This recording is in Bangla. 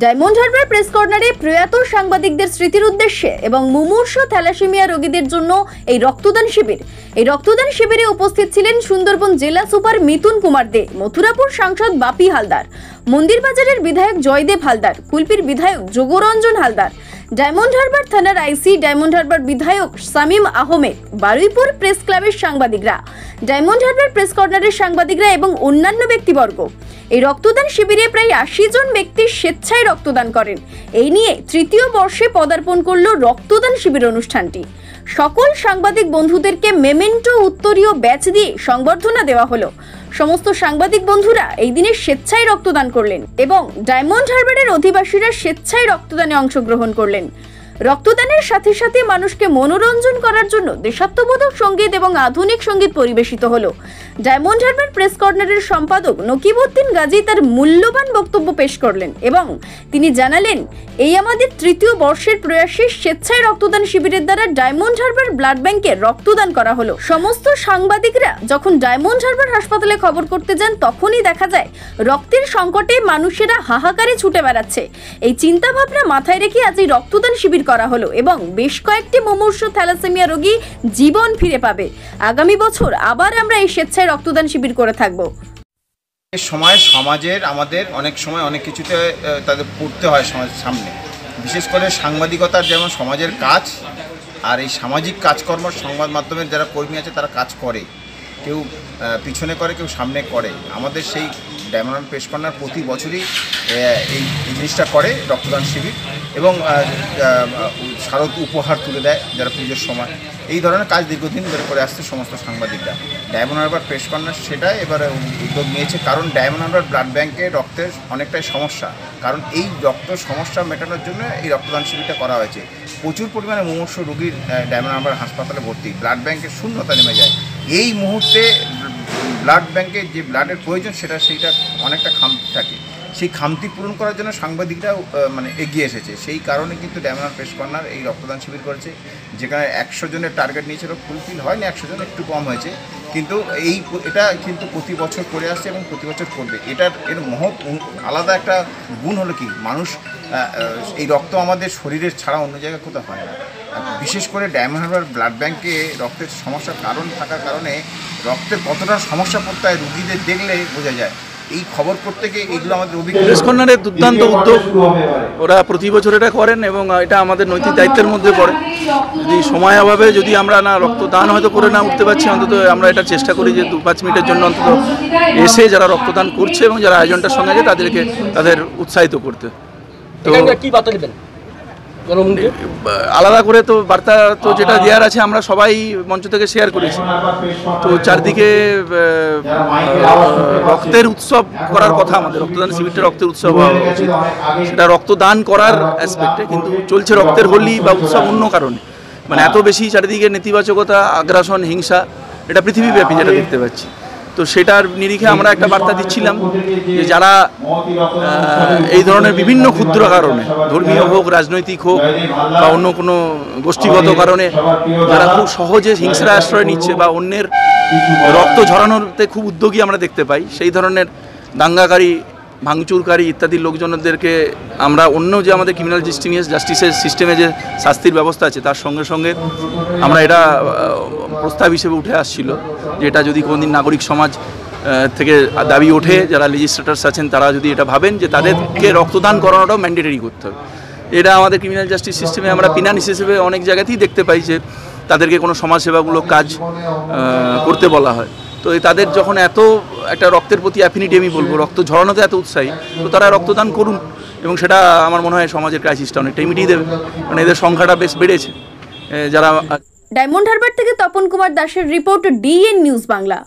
ডায়মন্ড হারবার প্রেস কর্নারে প্রয়াত সাংবাদিকদের স্মৃতির উদ্দেশ্যে এবং মুমূর্ষ থ্যালাসেমিয়া রোগীদের জন্য এই রক্তদান শিবিরে উপস্থিত ছিলেন সুন্দরবন জেলা সুপার মিতুন কুমার দে, মথুরাপুর সাংসদ বাপি হালদার, মন্দিরবাজারের বিধায়ক জয়দেব হালদার, কুলপির বিধায়ক যোগরঞ্জন হালদার, ডায়মন্ড হারবার থানার আইসি, ডায়মন্ড হারবার বিধায়ক শামীম আহমেদ, বারুইপুর প্রেস ক্লাবের সাংবাদিকরা, ডায়মন্ড হারবার প্রেস কর্নারের সাংবাদিকরা এবং অন্যান্য ব্যক্তিবর্গ। এই রক্তদান শিবিরে প্রায় 80 জন ব্যক্তি স্বেচ্ছায় রক্তদান করেন। এই নিয়ে তৃতীয় বর্ষে পদার্পণ করল রক্তদান শিবির অনুষ্ঠানটি। সকল সাংবাদিক বন্ধুদেরকে মেমেন্টো উত্তরীয় ব্যাচ দিয়ে সংবর্ধনা দেওয়া হলো। সমস্ত সাংবাদিক বন্ধুরা এই দিনে স্বেচ্ছায় রক্তদান করলেন এবং ডায়মন্ড হারবারের অধিবাসীরা স্বেচ্ছায় রক্তদানে অংশগ্রহণ করলেন। রক্তদানের সাথে সাথে মানুষকে মনোরঞ্জন করার জন্য দেশাত্মবোধক সঙ্গীত এবং আধুনিক সঙ্গীত পরিবেশিত হলো। ডায়মন্ড হারবার প্রেস কর্নারের সম্পাদক নকিবউদ্দিন গাজী তার মূল্যবান বক্তব্য পেশ করলেন এবং তিনি জানালেন, এই আমাদের তৃতীয় বর্ষের প্রয়াসে স্বেচ্ছায় রক্তদান শিবিরের দ্বারা ডায়মন্ড হারবার ব্লাড ব্যাংকে রক্তদান করা হলো। সমস্ত সাংবাদিকরা যখন ডায়মন্ড হারবার হাসপাতালে খবর করতে যান তখনই দেখা যায় রক্তের সংকটে মানুষেরা হাহাকারে ছুটে বেড়াচ্ছে। এই চিন্তা ভাবনা মাথায় রেখে আজ এই রক্তদান শিবির করা হলো এবং বেশ কয়েকটি মুমূর্ষ থ্যালাসেমিয়া রোগী জীবন ফিরে পাবে। আগামী বছর আবার আমরা এই স্বেচ্ছায় রক্তদান শিবির করে থাকব। সময় সমাজের আমাদের অনেক সময় অনেক কিছুতে তাদের পড়তে হয় সমাজের সামনে, বিশেষ করে সাংবাদিকতার যেমন সমাজের কাজ, আর এই সামাজিক কাজকর্ম সংবাদ মাধ্যমের যারা কর্মী আছে তারা কাজ করে, কেউ পিছনে করে কেউ সামনে করে। আমাদের সেই ডায়মন্ড প্রেস কর্নার প্রতি বছরই এই জিনিসটা করে, রক্তদান শিবির, এবং শারদ উপহার তুলে দেয় যারা পুজোর সময়। এই ধরনের কাজ দীর্ঘদিন ধরে করে আসছে সমস্ত সাংবাদিকরা। ডায়মন্ড হারবার প্রেস কর্নার সেটা এবারে উদ্যোগ নিয়েছে, কারণ ডায়মন্ড হারবার ব্লাড ব্যাংকে রক্তের অনেকটাই সমস্যা। কারণ এই রক্ত সমস্যা মেটানোর জন্য এই রক্তদান শিবিরটা করা হয়েছে। প্রচুর পরিমাণে মুমূর্ষ রোগীর ডায়মন্ড হারবার হাসপাতালে ভর্তি, ব্লাড ব্যাংকের শূন্যতা নেমে যায়। এই মুহূর্তে ব্লাড ব্যাংকে যে ব্লাডের প্রয়োজন সেইটা অনেকটা খামতি থাকে, সেই খামতি পূরণ করার জন্য সাংবাদিকরাও এগিয়ে এসেছে। সেই কারণে কিন্তু ডায়মন্ড প্রেস কর্নার এই রক্তদান শিবির করেছে, যেখানে 100 জনের টার্গেট নিয়েছিল, ফুলফিল হয়নি, 100 জন একটু কম হয়েছে, কিন্তু এটা কিন্তু প্রতি বছর করে আসছে এবং প্রতি বছর করবে। এর মহৎ আলাদা একটা গুণ হলো কি, মানুষ এই রক্ত আমাদের শরীরের ছাড়া অন্য জায়গায় কোথাও হয় না। বিশেষ করে ডায়মন্ড হারবার ব্লাড ব্যাংকে রক্তের সমস্যার কারণ থাকার কারণে রক্তের কতটা সমস্যা পড়তে হয় রুগীদের দেখলে বোঝা যায়। এই খবর করতে গিয়ে এগুলো আমাদের প্রেস কর্নারের দুর্দান্ত উদ্যোগ, ওরা প্রতি বছর এটা করেন এবং এটা আমাদের নৈতিক দায়িত্বের মধ্যে পড়ে। যদি সময় অভাবে যদি আমরা না রক্তদান হয়তো করে না উঠতে পারছি, অন্তত আমরা এটা চেষ্টা করি যে 2-5 মিনিটের জন্য অন্তত এসে যারা রক্তদান করছে এবং যারা আয়োজনটার সঙ্গে আছে তাদের উৎসাহিত করতে। তো কি বার্তা দেবেন? আলাদা করে তো বার্তা তো যেটা দেওয়ার আছে আমরা সবাই মঞ্চ থেকে শেয়ার করেছি। তো চারদিকে রক্তের উৎসব করার কথা, আমাদের রক্তদান শিবিরটা রক্তের উৎসব হওয়া উচিত, সেটা রক্তদান করার অ্যাসপেক্টে, কিন্তু চলছে রক্তের হোলি বা উৎসব অন্য কারণে। এত বেশি চারিদিকে নেতিবাচকতা, আগ্রাসন, হিংসা, এটা পৃথিবীব্যাপী যেটা দেখতে পাচ্ছি। তো সেটার নিরিখে আমরা একটা বার্তা দিচ্ছিলাম যে যারা এই ধরনের বিভিন্ন ক্ষুদ্র কারণে, ধর্মীয় হোক, রাজনৈতিক হোক বা অন্য কোনো গোষ্ঠীগত কারণে যারা খুব সহজে হিংসার আশ্রয় নিচ্ছে বা অন্যের রক্ত ঝরানোতে খুব উদ্যোগী আমরা দেখতে পাই, সেই ধরনের দাঙ্গাকারী, ভাঙচুরকারী ইত্যাদি লোকজনদেরকে আমরা অন্য যে আমাদের ক্রিমিনাল জাস্টিসের সিস্টেমে যে শাস্তির ব্যবস্থা আছে তার সঙ্গে সঙ্গে আমরা এটা প্রস্তাব হিসেবে উঠে আসছিল যে এটা যদি কোনোদিন নাগরিক সমাজ থেকে দাবি ওঠে, যারা লেজিসলেটরস আছেন তারা যদি এটা ভাবেন যে তাদেরকে রক্তদান করানোটাও ম্যান্ডেটরি করতে হবে। এটা আমাদের ক্রিমিনাল জাস্টিস সিস্টেমে আমরা পিনানিস হিসেবে অনেক জায়গাতেই দেখতে পাই যে তাদেরকে কোনো সমাজসেবামূলক কাজ করতে বলা হয়। তো তাদের যখন এত একটা রক্তের প্রতি অ্যাফিনিটি, আমি বলবো রক্ত ঝরানোতে এত উৎসাহী, তো তারা রক্তদান করুন এবং সেটা আমার মনে হয় সমাজের ক্রাইসিসটা অনেকটাই মিটিয়ে দেবে, কারণ এদের সংখ্যাটা বেশ বেড়েছে যারা। ডায়মন্ড হারবার থেকে তপন কুমার দাসের রিপোর্ট, ডিএন নিউজ বাংলা।